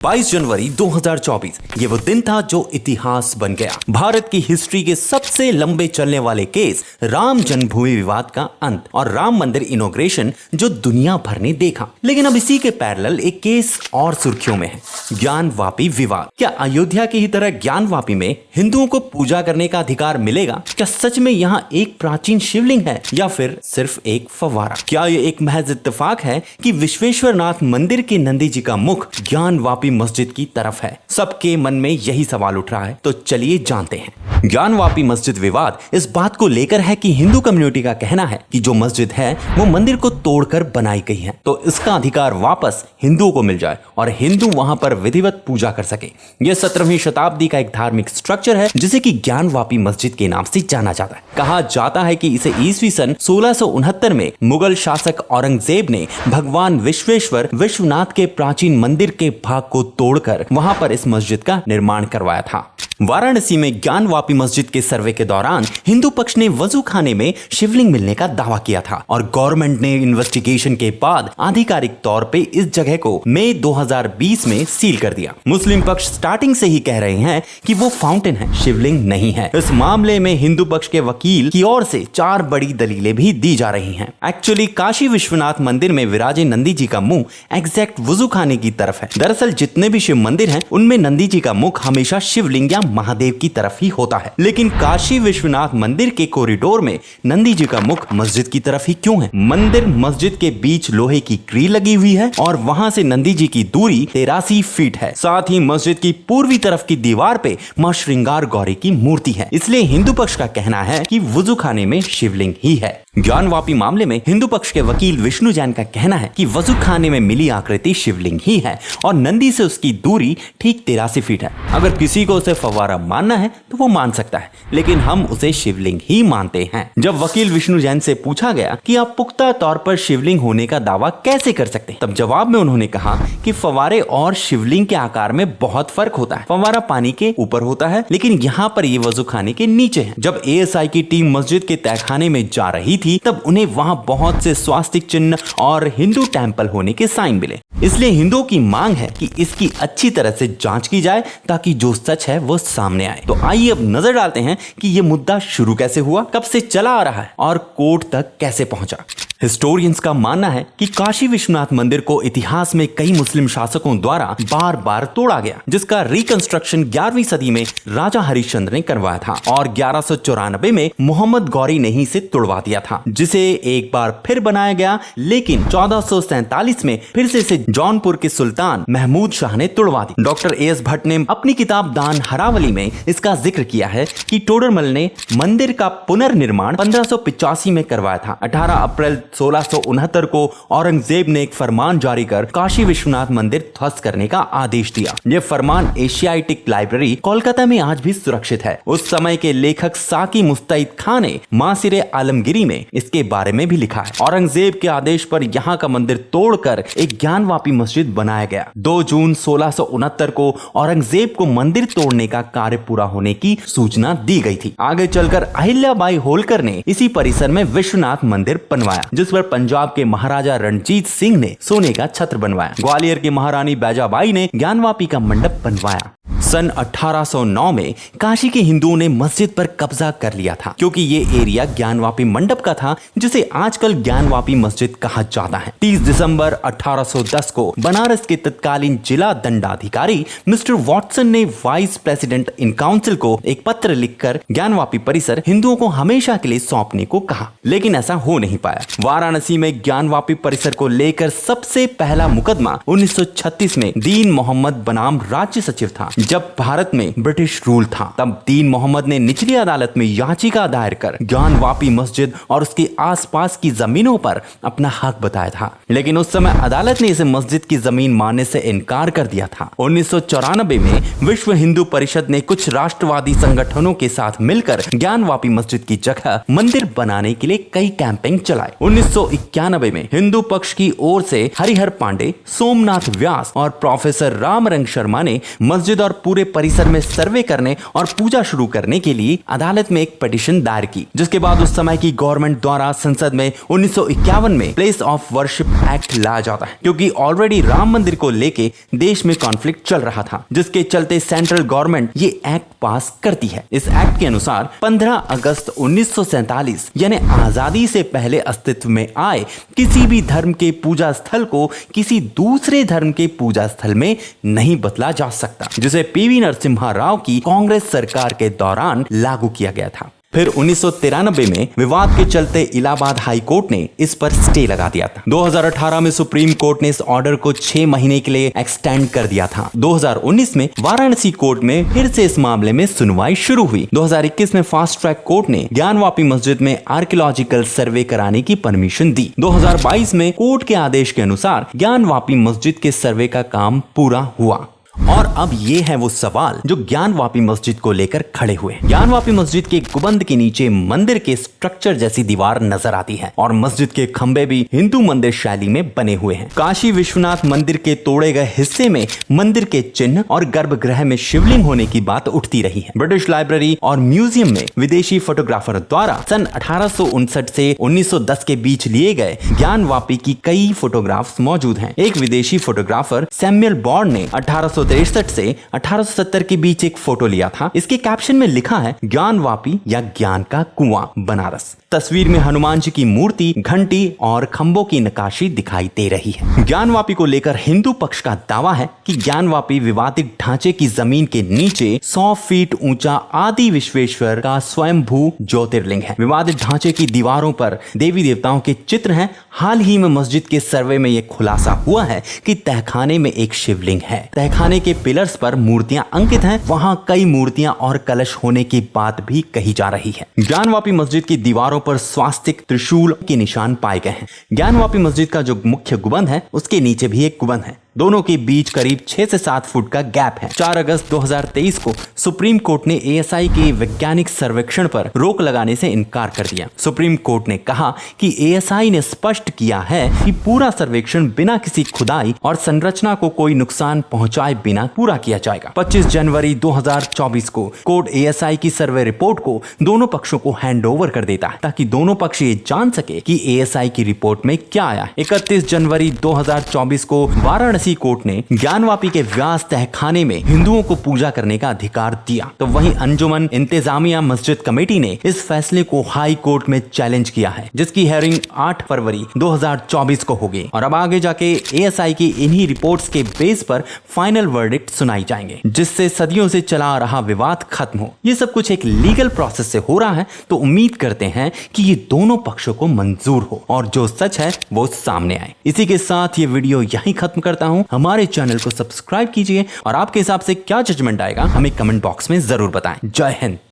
22 जनवरी 2024 ये वो दिन था जो इतिहास बन गया। भारत की हिस्ट्री के सबसे लंबे चलने वाले केस राम जन्मभूमि विवाद का अंत और राम मंदिर इनॉग्रेशन जो दुनिया भर ने देखा। लेकिन अब इसी के पैरेलल एक केस और सुर्खियों में है, ज्ञानवापी विवाद। क्या अयोध्या की ही तरह ज्ञानवापी में हिंदुओं को पूजा करने का अधिकार मिलेगा? क्या सच में यहाँ एक प्राचीन शिवलिंग है या फिर सिर्फ एक फव्वारा? क्या ये एक महज इत्तेफाक है कि विश्वेश्वरनाथ मंदिर के नंदी जी का मुख ज्ञानवापी मस्जिद की तरफ है? सबके मन में यही सवाल उठ रहा है, तो चलिए जानते हैं। ज्ञानवापी मस्जिद विवाद इस बात को लेकर है कि हिंदू कम्युनिटी का कहना है कि जो मस्जिद है वो मंदिर को तोड़कर बनाई गई है, तो इसका अधिकार वापस हिंदुओं को मिल जाए और हिंदू वहां पर विधिवत पूजा कर सके। यह 17वीं शताब्दी का एक धार्मिक स्ट्रक्चर है जिसे कि ज्ञानवापी मस्जिद के नाम से जाना जाता है। कहा जाता है कि इसे ईस्वी सन 1669 में मुगल शासक औरंगजेब ने भगवान विश्वेश्वर विश्वनाथ के प्राचीन मंदिर के भाग को तोड़कर वहां पर इस मस्जिद का निर्माण करवाया था। वाराणसी में ज्ञानवापी मस्जिद के सर्वे के दौरान हिंदू पक्ष ने वजू खाने में शिवलिंग मिलने का दावा किया था और गवर्नमेंट ने इन्वेस्टिगेशन के बाद आधिकारिक तौर पे इस जगह को मई 2020 में सील कर दिया। मुस्लिम पक्ष स्टार्टिंग से ही कह रहे हैं कि वो फाउंटेन है, शिवलिंग नहीं है। इस मामले में हिंदू पक्ष के वकील की ओर से 4 बड़ी दलीलें भी दी जा रही हैं। एक्चुअली काशी विश्वनाथ मंदिर में विराजे नंदी जी का मुंह एग्जैक्ट वजू खाने की तरफ है। दरअसल जितने भी शिव मंदिर हैं उनमें नंदी जी का मुख हमेशा शिवलिंग या महादेव की तरफ ही होता है, लेकिन काशी विश्वनाथ मंदिर के कॉरिडोर में नंदी जी का मुख मस्जिद की तरफ ही क्यों है? मंदिर मस्जिद के बीच लोहे की ग्रिल लगी हुई है और वहां से नंदी जी की दूरी 83 फीट है। साथ ही मस्जिद की पूर्वी तरफ की दीवार पे मां श्रृंगार गौरी की मूर्ति है। इसलिए हिंदू पक्ष का कहना है कि वुजू खाने में शिवलिंग ही है। ज्ञानवापी मामले में हिंदू पक्ष के वकील विष्णु जैन का कहना है कि वजू खाने में मिली आकृति शिवलिंग ही है और नंदी से उसकी दूरी ठीक 83 फीट है। अगर किसी को उसे फव्वारा मानना है तो वो मान सकता है, लेकिन हम उसे शिवलिंग ही मानते हैं। जब वकील विष्णु जैन से पूछा गया कि आप पुख्ता तौर पर शिवलिंग होने का दावा कैसे कर सकते हैं, तब जवाब में उन्होंने कहा कि फव्वारे और शिवलिंग के आकार में बहुत फर्क होता है। फव्वारा पानी के ऊपर होता है, लेकिन यहाँ पर ये वजू खाने के नीचे है। जब ASI की टीम मस्जिद के तहखाने में जा रही थी तब उन्हें वहां बहुत से स्वास्तिक चिन्ह और हिंदू टेंपल होने के साइन मिले। इसलिए हिंदुओं की मांग है कि इसकी अच्छी तरह से जांच की जाए ताकि जो सच है वो सामने आए। तो आइए अब नजर डालते हैं कि ये मुद्दा शुरू कैसे हुआ, कब से चला आ रहा है और कोर्ट तक कैसे पहुंचा। हिस्टोरियंस का मानना है कि काशी विश्वनाथ मंदिर को इतिहास में कई मुस्लिम शासकों द्वारा बार बार तोड़ा गया, जिसका रिकंस्ट्रक्शन 11वीं सदी में राजा हरिश्चंद्र ने करवाया था और 1194 में मोहम्मद गौरी ने ही से तोड़वा दिया था, जिसे एक बार फिर बनाया गया। लेकिन 1447 में फिर से इसे जौनपुर के सुल्तान महमूद शाह ने तोड़वा दी। डॉक्टर AS भट्ट ने अपनी किताब दान हरावली में इसका जिक्र किया है कि टोडरमल ने मंदिर का पुनर्निर्माण 1585 में करवाया था। 18 अप्रैल 1669 को औरंगजेब ने एक फरमान जारी कर काशी विश्वनाथ मंदिर ध्वस्त करने का आदेश दिया। यह फरमान एशियाटिक लाइब्रेरी कोलकाता में आज भी सुरक्षित है। उस समय के लेखक साकी मुस्तैद खान ने मासिरे आलमगिरी में इसके बारे में भी लिखा है। औरंगजेब के आदेश पर यहाँ का मंदिर तोड़कर एक ज्ञानवापी मस्जिद बनाया गया। 2 जून 1669 को औरंगजेब को मंदिर तोड़ने का कार्य पूरा होने की सूचना दी गई थी। आगे चलकर अहिल्याबाई होलकर ने इसी परिसर में विश्वनाथ मंदिर बनवाया, जिस पर पंजाब के महाराजा रणजीत सिंह ने सोने का छत्र बनवाया। ग्वालियर की महारानी बैजाबाई ने ज्ञानवापी का मंडप बनवाया। सन 1809 में काशी के हिंदुओं ने मस्जिद पर कब्जा कर लिया था, क्योंकि ये एरिया ज्ञानवापी मंडप का था, जिसे आजकल ज्ञानवापी मस्जिद कहा जाता है। 30 दिसंबर 1810 को बनारस के तत्कालीन जिला दंडाधिकारी मिस्टर वॉटसन ने वाइस प्रेसिडेंट इन काउंसिल को एक पत्र लिखकर ज्ञानवापी परिसर हिंदुओं को हमेशा के लिए सौंपने को कहा, लेकिन ऐसा हो नहीं पाया। वाराणसी में ज्ञानवापी परिसर को लेकर सबसे पहला मुकदमा 1936 में दीन मोहम्मद बनाम राज्य सचिव था। जब भारत में ब्रिटिश रूल था, तब दीन मोहम्मद ने निचली अदालत में याचिका दायर कर ज्ञानवापी मस्जिद और उसके आसपास की जमीनों पर अपना हक बताया था, लेकिन उस समय अदालत ने इसे मस्जिद की जमीन मानने से इनकार कर दिया था। 1994 में विश्व हिंदू परिषद ने कुछ राष्ट्रवादी संगठनों के साथ मिलकर ज्ञानवापी मस्जिद की जगह मंदिर बनाने के लिए कई कैंपेन चलाए। 1991 में हिंदू पक्ष की ओर से हरिहर पांडे, सोमनाथ व्यास और प्रोफेसर रामरंग शर्मा ने मस्जिद और पूरे परिसर में सर्वे करने और पूजा शुरू करने के लिए अदालत में एक पिटीशन दायर की, जिसके बाद उस समय की गवर्नमेंट द्वारा संसद में 1951 में प्लेस ऑफ वर्शिप एक्ट लाया जाता है, क्योंकि ऑलरेडी राम मंदिर को लेके देश में कॉन्फ्लिक्ट चल रहा था, जिसके चलते सेंट्रल गवर्नमेंट ये एक्ट पास करती है। इस एक्ट के अनुसार 15 अगस्त 1947 यानी आजादी से पहले अस्तित्व में आए किसी भी धर्म के पूजा स्थल को किसी दूसरे धर्म के पूजा स्थल में नहीं बदला जा सकता, जिसे पीवी नरसिम्हा राव की कांग्रेस सरकार के दौरान लागू किया गया था। फिर 1993 में विवाद के चलते इलाहाबाद हाई कोर्ट ने इस पर स्टे लगा दिया था। 2018 में सुप्रीम कोर्ट ने इस ऑर्डर को 6 महीने के लिए एक्सटेंड कर दिया था। 2019 में वाराणसी कोर्ट में फिर से इस मामले में सुनवाई शुरू हुई। 2021 में फास्ट ट्रैक कोर्ट ने ज्ञानवापी मस्जिद में आर्कियोलॉजिकल सर्वे कराने की परमिशन दी। 2022 में कोर्ट के आदेश के अनुसार ज्ञानवापी मस्जिद के सर्वे का काम पूरा हुआ। और अब ये है वो सवाल जो ज्ञानवापी मस्जिद को लेकर खड़े हुए। ज्ञानवापी मस्जिद के गुंबद के नीचे मंदिर के स्ट्रक्चर जैसी दीवार नजर आती है और मस्जिद के खंबे भी हिंदू मंदिर शैली में बने हुए हैं। काशी विश्वनाथ मंदिर के तोड़े गए हिस्से में मंदिर के चिन्ह और गर्भगृह में शिवलिंग होने की बात उठती रही है। ब्रिटिश लाइब्रेरी और म्यूजियम में विदेशी फोटोग्राफर द्वारा सन 1859 से 1910 के बीच लिए गए ज्ञानवापी की कई फोटोग्राफ्स मौजूद हैं। एक विदेशी फोटोग्राफर सैमुअल बॉर्ड ने 1863 से 1870 के बीच एक फोटो लिया था। इसके कैप्शन में लिखा है ज्ञानवापी या ज्ञान का कुआं बनारस। तस्वीर में हनुमान जी की मूर्ति, घंटी और खंभों की नक्काशी दिखाई दे रही है। ज्ञानवापी को लेकर हिंदू पक्ष का दावा है कि ज्ञानवापी विवादित ढांचे की जमीन के नीचे 100 फीट ऊंचा आदि विश्वेश्वर का स्वयंभू ज्योतिर्लिंग है। विवादित ढांचे की दीवारों पर देवी देवताओं के चित्र हैं। हाल ही में मस्जिद के सर्वे में यह खुलासा हुआ है कि तहखाने में एक शिवलिंग है। तहखाने के पिलर्स पर मूर्तियां अंकित हैं। वहां कई मूर्तियां और कलश होने की बात भी कही जा रही है। ज्ञानवापी मस्जिद की दीवारों पर स्वास्तिक, त्रिशूल के निशान पाए गए हैं। ज्ञानवापी मस्जिद का जो मुख्य गुंबद है उसके नीचे भी एक गुंबद है। दोनों के बीच करीब 6 से 7 फुट का गैप है। 4 अगस्त 2023 को सुप्रीम कोर्ट ने एएसआई के वैज्ञानिक सर्वेक्षण पर रोक लगाने से इनकार कर दिया। सुप्रीम कोर्ट ने कहा कि एएसआई ने स्पष्ट किया है कि पूरा सर्वेक्षण बिना किसी खुदाई और संरचना को कोई नुकसान पहुंचाए बिना पूरा किया जाएगा। 25 जनवरी 2024 को कोर्ट एएसआई की सर्वे रिपोर्ट को दोनों पक्षों को हैंड ओवर कर देता है, ताकि दोनों पक्ष ये जान सके कि एएसआई की रिपोर्ट में क्या आया। 31 जनवरी 2024 को वाराणसी कोर्ट ने ज्ञानवापी के व्यास तहखाने में हिंदुओं को पूजा करने का अधिकार दिया। तो वहीं अंजुमन इंतजामिया मस्जिद कमेटी ने इस फैसले को हाई कोर्ट में चैलेंज किया है, जिसकी हेयरिंग 8 फरवरी 2024 को होगी। और अब आगे जाके एएसआई की इन्हीं रिपोर्ट्स के बेस पर फाइनल वर्डिक्ट सुनाई जाएंगे, जिससे सदियों से चला आ रहा विवाद खत्म हो। ये सब कुछ एक लीगल प्रोसेस से हो रहा है, तो उम्मीद करते हैं कि ये दोनों पक्षों को मंजूर हो और जो सच है वो सामने आए। इसी के साथ ये वीडियो यहीं खत्म करता हूं। हमारे चैनल को सब्सक्राइब कीजिए और आपके हिसाब से क्या जजमेंट आएगा हमें कमेंट बॉक्स में जरूर बताएं। जय हिंद।